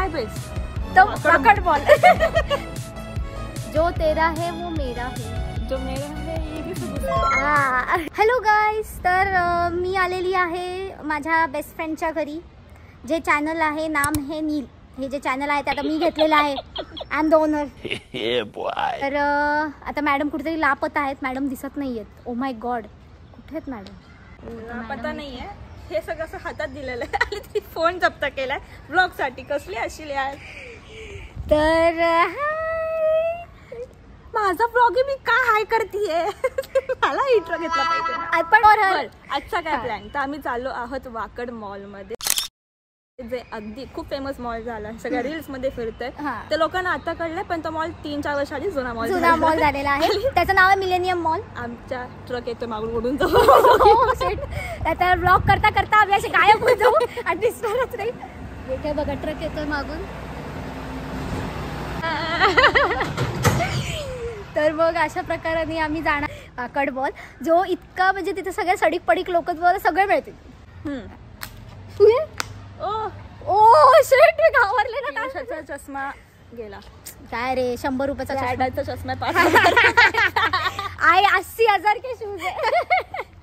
काय बेस तो वाकड बॉल. जो तेरा है वो मेरा है, जो मेरा है ये भी हॅलो गाईज, तर मी आलेली आहे माझ्या बेस्ट फ्रेंडच्या घरी. जे चॅनल आहे नाम है नील. हे जे चॅनल आहे ते आता मी घेतलेलं आहे. I am the owner. तर आता मॅडम कुठेतरी लापता आहेत. मॅडम दिसत नाही आहेत. ओ माय गॉड, कुठे आहेत मॅडम? पता नाही आहे. हे सगळं असं हातात दिलेलं आहे आणि ती फोन जप्त केलाय ब्लॉग साठी. कसली अशी यार. तर माझा ब्लॉग मी का हाय करतीये? मला इंट्रो घेतला पाहिजे. पण आजचा काय प्लॅन? तर आम्ही चाललो आहोत वाकड मॉल मध्ये, जे अगदी खूप फेमस मॉल झाला, सगळ्या रील्स मध्ये फिरतोय. ते लोकांना आता कळलंय, पण तो मॉल 3-4 वर्ष आधी जुना मॉल झालेला आहे. त्याचं नाव आहे मिलेनियम मॉल. आमच्या ट्रक येतो मागून उडून जाऊ. आता ब्लॉग करता करता आम्ही असे गायब होत जाऊ आणि दिसणारच नाही. इथे बघा ट्रक येतोय मागून. तर मग अशा प्रकाराने आम्ही जाणार वाकड बॉल, जो इतका म्हणजे तिथे सगळे सडीक पडीक लोक सगळे मिळतील. ओ शिट, मी घाबरले ना. कशाचा चष्मा गेला? काय रे, 100 रुपयाचा चष्मा. आहे 80,000 के शूज आहे.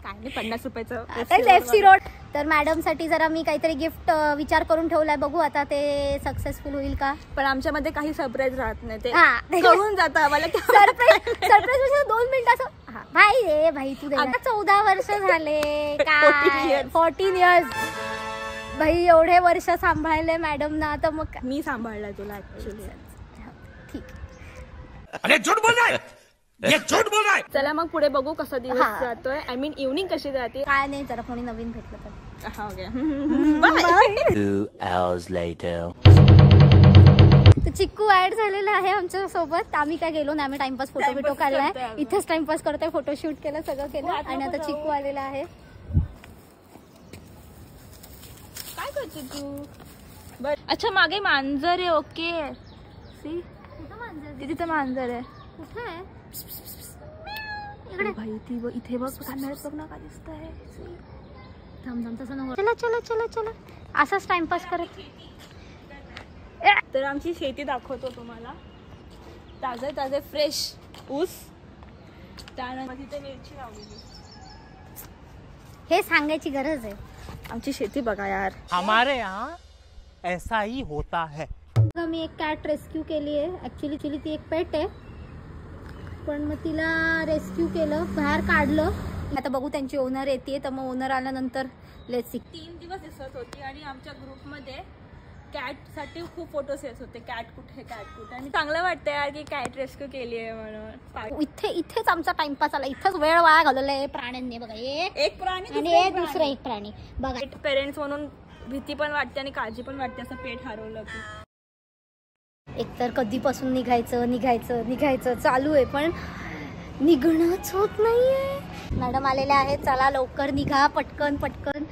काय नाही, 50 रुपयाचं FC रोड. तर मॅडम साठी जरा मी काहीतरी गिफ्ट विचार करून ठेवलाय. बघू आता ते सक्सेसफुल होईल का. पण आमच्यामध्ये काही सरप्राईज राहत नाही. ते कळून जातं आम्हाला. सरप्राईज 2 मिनिटाचं. भाई रे भाई, तू आता 14 वर्ष झाले काय? 14 इयर्स. भाई एवढे वर्ष सांभाळले मॅडम ना. आता मग मी सांभाळलाय तुला ऍक्च्युअली. ठीक. अरे झूठ बोल रहा है, ये झूठ बोल रहा है. चला मग पुढे बघू कसा दिवस जातोय. आय मीन इव्हनिंग कशी जाते. काय नाही, जरा कोणी नवीन भेटलं तर. Okay. 2 hours later. चिक्कू ऍड झालेला आहे आमच्या सोबत. आम्ही काय गेलो ना, आम्ही टाइमपास फोटो बिटो काढलाय. इथेच टाइमपास करतोय, फोटोशूट केलं, सगळं केलं. आणि आता चिक्कू आलेला आहे. काय करते तू? अच्छा, मागे मांजर आहे. ओके, सी तिथे मांजर आहे. कुठे आहे? इकडे भाई, ती इथे बघ, कॅमेऱ्यात बघ ना काय दिसतंय. थांब तसं नको. चला चला चला चला, असाच टाइमपास करत. तर आमची शेती दाखवतो तुम्हाला. ताजे ताजे फ्रेश ऊस, त्यानंतर तिथे मिरची लावलेली. हे सांगायची गरज आहे. आमची शेती बघा यार. हमारे यहाँ ऐसा ही होता है. मी एक कॅट रेस्क्यू केली आहे. ऍक्च्युली ती एक पेट आहे, पण मग तिला रेस्क्यू केलं, बाहेर काढलं. आता बघू त्यांची ओनर येते, तर मग ओनर आल्यानंतर लेट्स सी. 3 दिवस दिसत होती आणि आमच्या ग्रुपमध्ये कॅट साठी खूप फोटोज येत होते. कॅट कुठे, कॅट कुठे. आणि चांगलं वाटतं यार की कॅट रेस्क्यू केली आहे म्हणून. इथेच आमचा टाइमपास आला. इथेच वेळ वाया घालवलाय प्राण्यांनी. बघा, एक प्राणी आणि एक दुसरा एक प्राणी. बघा, पेरेंट्स म्हणून भीती पण वाटते आणि काळजी पण वाटते असं पेट हरवलं की. एकतर कधीपासून निघायचं चालू आहे, पण निघणंच होत नाहीये. मॅडम आलेल्या आहेत. चला लवकर निघा, पटकन पटकन.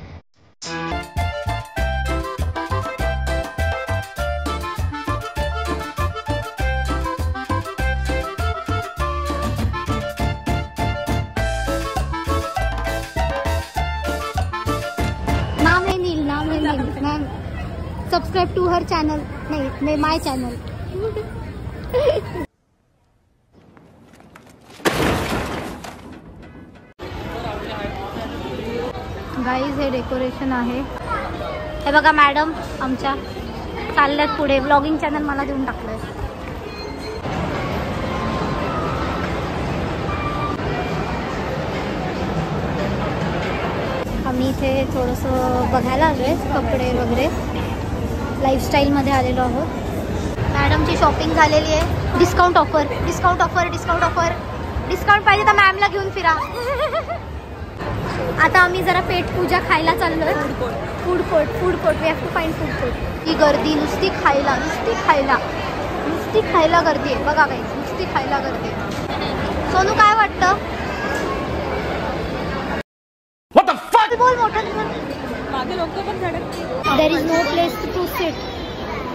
नाम है Neel ma'am. Subscribe to her channel. नहीं, माय चैनल. गाईज, हे डेकोरेशन आहे. हे बघा, मॅडम आमच्या चालल्यात पुढे. ब्लॉगिंग चॅनल मला देऊन टाकलंय. आम्ही इथे थोडंसं बघायला आलोय, कपडे वगैरे लाईफस्टाईलमध्ये आलेलो आहोत. मॅडमची शॉपिंग झालेली आहे. डिस्काउंट ऑफर पाहिजे तर मॅमला घेऊन फिरा. आता आम्ही जरा पेट पूजा खायला चाललोय. Food court. We have to find food court. ही गर्दी नुसती खायला गर्दी आहे. बघा काही, नुसती खायला गर्दी. सोनू, काय वाटतं? बोल मोठं. मागे लोक पण धडकते. There is no place to sit.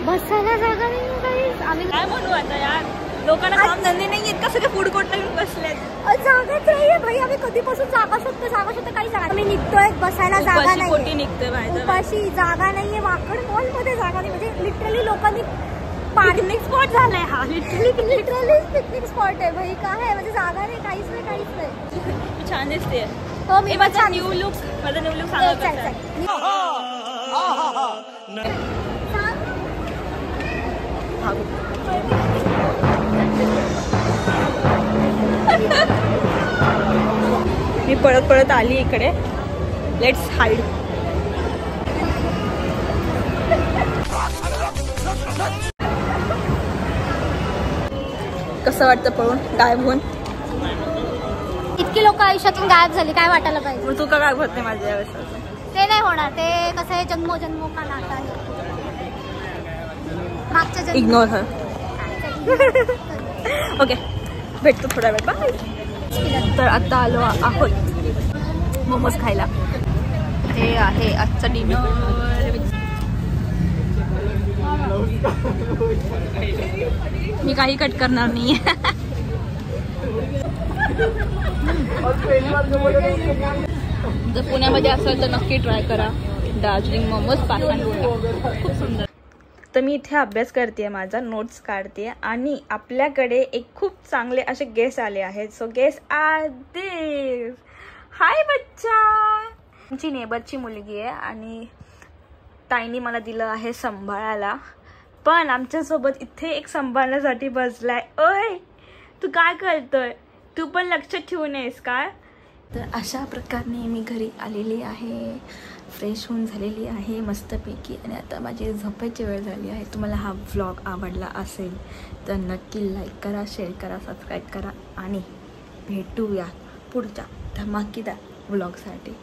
बसायला जागा नाही. आम्ही काय म्हणू आता यार, लोकांना काम धंदे नाही आहेत का, सगळे फूड कोर्टला येऊन बसलेत. जागा जागाच नाहीये भाई. आम्ही कधीपासून जागा शोधतो काही जागा. आम्ही निघतोय, बसायला जागा नाही, उपाशी जागा नाहीये. वाकड मॉल मध्ये जागा नाही. म्हणजे लिटरली लोकांनी पिकनिक स्पॉट झालाय हा. लिटरली पिकनिक स्पॉट आहे भाई. काय आहे म्हणजे जागा नाही, काहीच नाही. छान दिसते. हो मी माझा न्यू लुक सांगा. मी पळत आली इकडे. Let's hide. कसं वाटतं पळून गायब होऊन? इतकी लोक आयुष्यातून गायब झाली, काय वाटायला पाहिजे? तू का गायब होत नाही माझ्या आयुष्यात? ते नाही होणार. ते कसं आहे, जन्मोजन्मो का नाता आहे. मागच्या जन्म. Ignore her. ओके, भेटतो थोडा वेळ. बाय. तर आता आलो आहोत मोमोज खायला. हे आहे आजचं डिनर. मी काही कट करणार नाही. जर पुण्यामध्ये असेल तर नक्की ट्राय करा दार्जिलिंग मोमोज पाखंड. खूप सुंदर. तर मी इथे अभ्यास करते, माझा नोट्स काढते आणि आपल्याकडे एक खूप चांगले असे गेस्ट आले आहेत. सो गेस्ट आर दिस. हाय बच्चा. आमची नेबरची मुलगी आहे आणि ताईनी मला दिलं आहे सांभाळायला. पण आमच्यासोबत इथे एक सांभाळण्यासाठी बसलाय. ओय तू काय करतोय? तू पण लक्ष ठेवून आहेस का? तर अशा प्रकारे मी घरी आलेली आहे, फ्रेश होऊन झालेली आहे मस्तपैकी. आणि आता माझी झोपायची वेळ झाली आहे. तुम्हाला हा व्लॉग आवडला असेल तर नक्की लाईक करा, शेअर करा, सबस्क्राईब करा आणि भेटूया पुढच्या धमाकेदार व्लॉगसाठी.